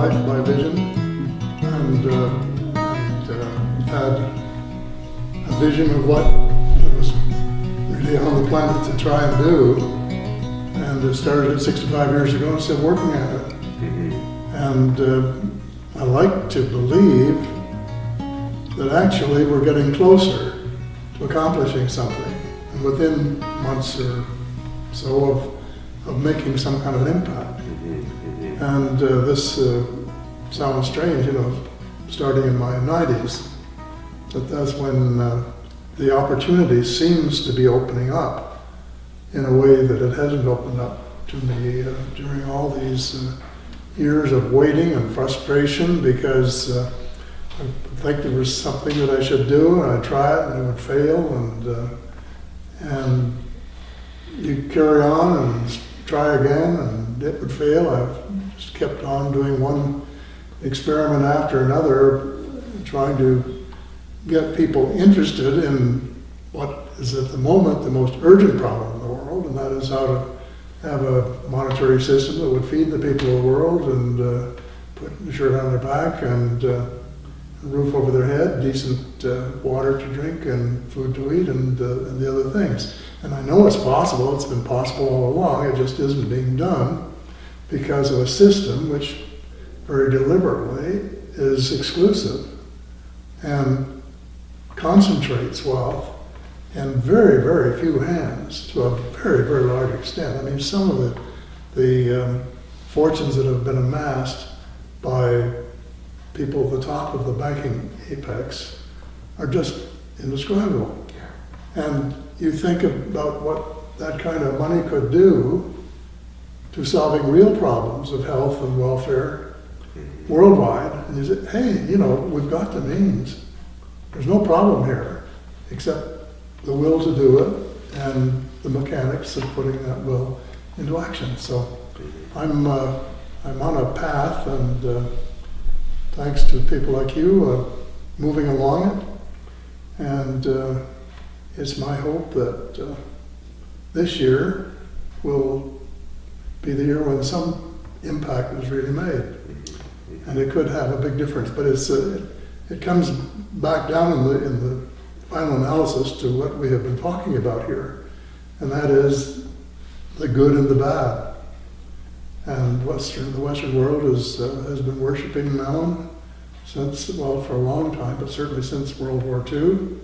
life by vision, and had a vision of what it was really on the planet to try and do. And it started at 65 years ago and still working at it. And I like to believe that actually we're getting closer to accomplishing something, and within months or so of making some kind of an impact. And this sounds strange, starting in my 90s, but that's when the opportunity seems to be opening up in a way that it hasn't opened up to me during all these years of waiting and frustration, because I think there was something that I should do, and I'd try it and it would fail, and you carry on and try again and it would fail. I've just kept on doing one experiment after another, trying to get people interested in what is at the moment the most urgent problem in the world, and that is how to have a monetary system that would feed the people of the world and put a shirt on their back and a roof over their head, decent water to drink and food to eat, and the other things. And I know it's possible. It's been possible all along. It just isn't being done because of a system which very deliberately is exclusive and concentrates wealth in very, very few hands to a very, very large extent. I mean, some of the fortunes that have been amassed by people at the top of the banking apex are just indescribable. And you think about what that kind of money could do to solving real problems of health and welfare worldwide, and you say, hey, we've got the means. There's no problem here, except the will to do it and the mechanics of putting that will into action. So I'm on a path, and thanks to people like you moving along it, and it's my hope that this year will be the year when some impact is really made, and it could have a big difference. But it comes back down in the final analysis to what we have been talking about here, and that is the good and the bad. And the Western world has been worshiping Mammon since, well, for a long time, but certainly since World War II,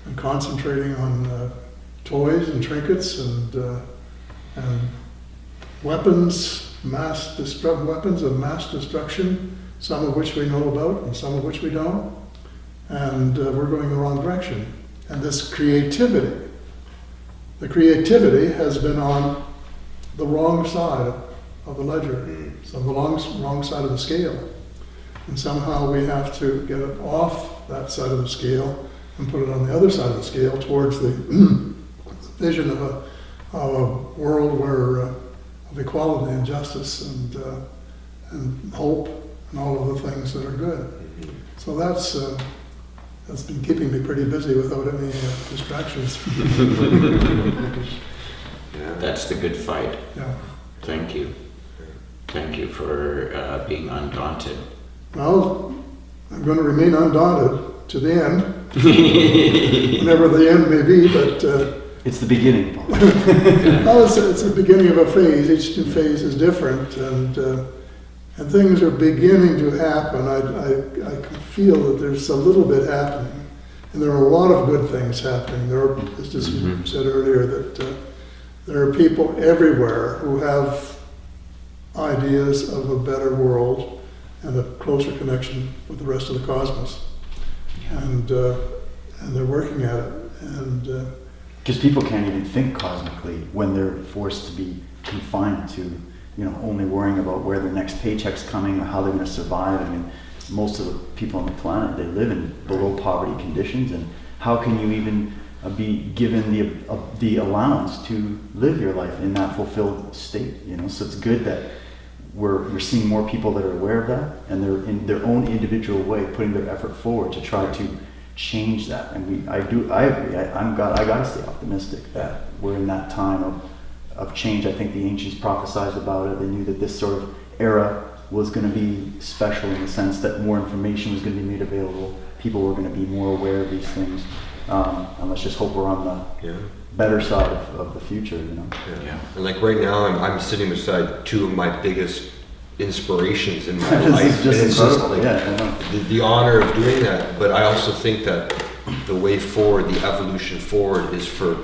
and concentrating on toys and trinkets and weapons, weapons of mass destruction, some of which we know about and some of which we don't. And we're going the wrong direction. And this creativity, the creativity has been on the wrong side of the ledger, so the wrong side of the scale. And somehow we have to get it off that side of the scale and put it on the other side of the scale towards the vision of a world where of equality and justice and hope and all of the things that are good. So that's been keeping me pretty busy without any distractions. Yeah, that's the good fight. Yeah. Thank you. Thank you for being undaunted. Well, I'm going to remain undaunted to the end, whenever the end may be, but... it's the beginning. Well, it's the beginning of a phase. Each new phase is different, and things are beginning to happen. I can feel that there's a little bit happening, and there are a lot of good things happening. There are, just as you said earlier, that there are people everywhere who have ideas of a better world and a closer connection with the rest of the cosmos, and they're working at it. And because people can't even think cosmically when they're forced to be confined to, only worrying about where their next paycheck's coming or how they're going to survive. I mean, most of the people on the planet, they live in below poverty conditions, and how can you even be given the allowance to live your life in that fulfilled state? So it's good that we're seeing more people that are aware of that, and they're in their own individual way putting their effort forward to try to change that. And I agree. I gotta stay optimistic that we're in that time of change. I think the ancients prophesied about it. They knew that this sort of era was going to be special in the sense that more information was going to be made available. People were going to be more aware of these things. And let's just hope we're on the better side of the future, you know. Yeah. And like right now, I'm sitting beside two of my biggest inspirations in my This is life. just And it's incredible, like yeah, I know. the honor of doing that. But I also think that the way forward, the evolution forward, is for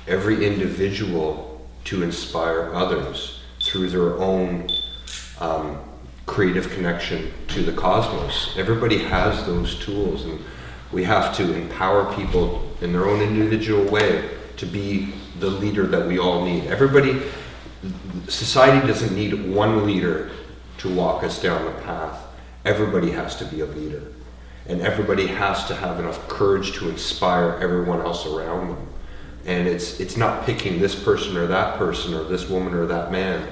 every individual to inspire others through their own creative connection to the cosmos. Everybody has those tools, and we have to empower people in their own individual way to be the leader that we all need. Society doesn't need one leader to walk us down the path. Everybody has to be a leader, and everybody has to have enough courage to inspire everyone else around them. And it's not picking this person or that person or this woman or that man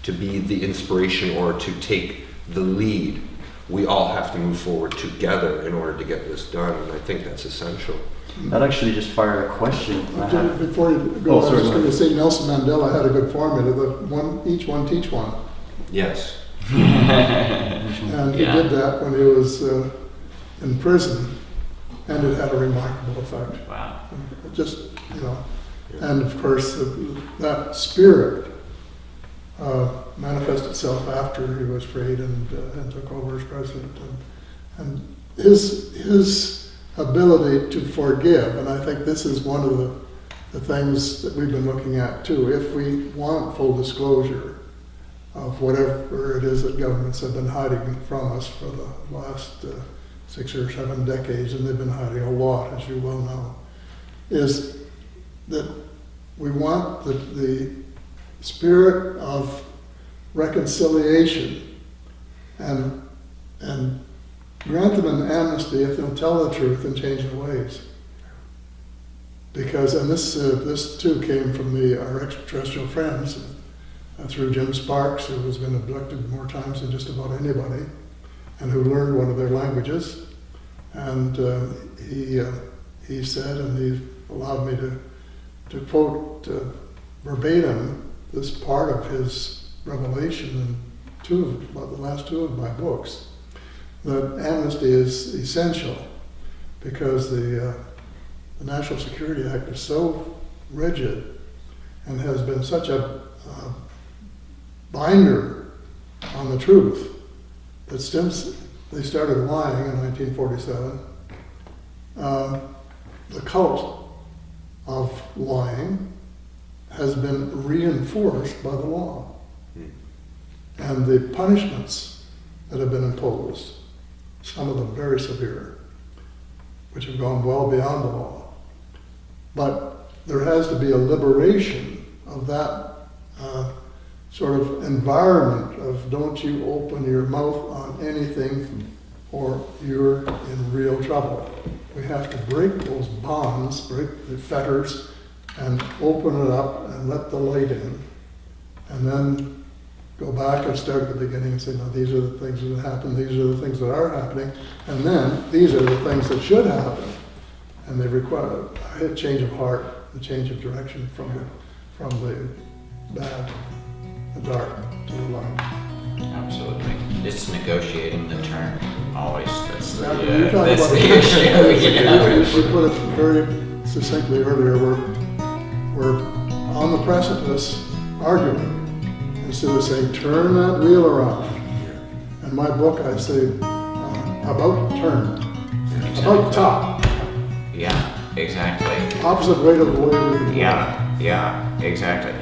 to be the inspiration or to take the lead. We all have to move forward together in order to get this done, and I think that's essential. That actually just fired a question. I have. Before you go, Oh, I sorry, was go going to ahead. say Nelson Mandela had a good formula, each one teach one. Yes. And he Yeah. did that when he was in prison, and it had a remarkable effect. Wow. Just, you know, and of course, that spirit manifested itself after he was freed and took over as president. And his ability to forgive, and I think this is one of the things that we've been looking at too. If we want full disclosure of whatever it is that governments have been hiding from us for the last 6 or 7 decades, and they've been hiding a lot, as you well know, is that we want the spirit of reconciliation and grant them an amnesty if they'll tell the truth and change their ways. Because, and this too came from our extraterrestrial friends through Jim Sparks, who has been abducted more times than just about anybody, and who learned one of their languages. And he said, and he allowed me to quote verbatim this part of his revelation in about the last 2 of my books. That amnesty is essential because the National Security Act is so rigid and has been such a binder on the truth that since they started lying in 1947, the cult of lying has been reinforced by the law. And the punishments that have been imposed, some of them very severe, which have gone well beyond the law. But there has to be a liberation of that sort of environment of don't you open your mouth on anything or you're in real trouble. We have to break those bonds, break the fetters, and open it up and let the light in. And then go back and start at the beginning and say, no, these are the things that happen, these are the things that are happening, and then these are the things that should happen. And they require a change of heart, a change of direction from the bad, the dark, to the light. Absolutely. It's negotiating the term, always. That's the, Now, you're talking that's about the issue, you know? We put it very succinctly earlier, we're on the precipice arguing, instead of saying, turn that wheel around. In my book, I say, about turn, about top, Yeah, exactly. opposite way of the way we can go. Yeah, exactly.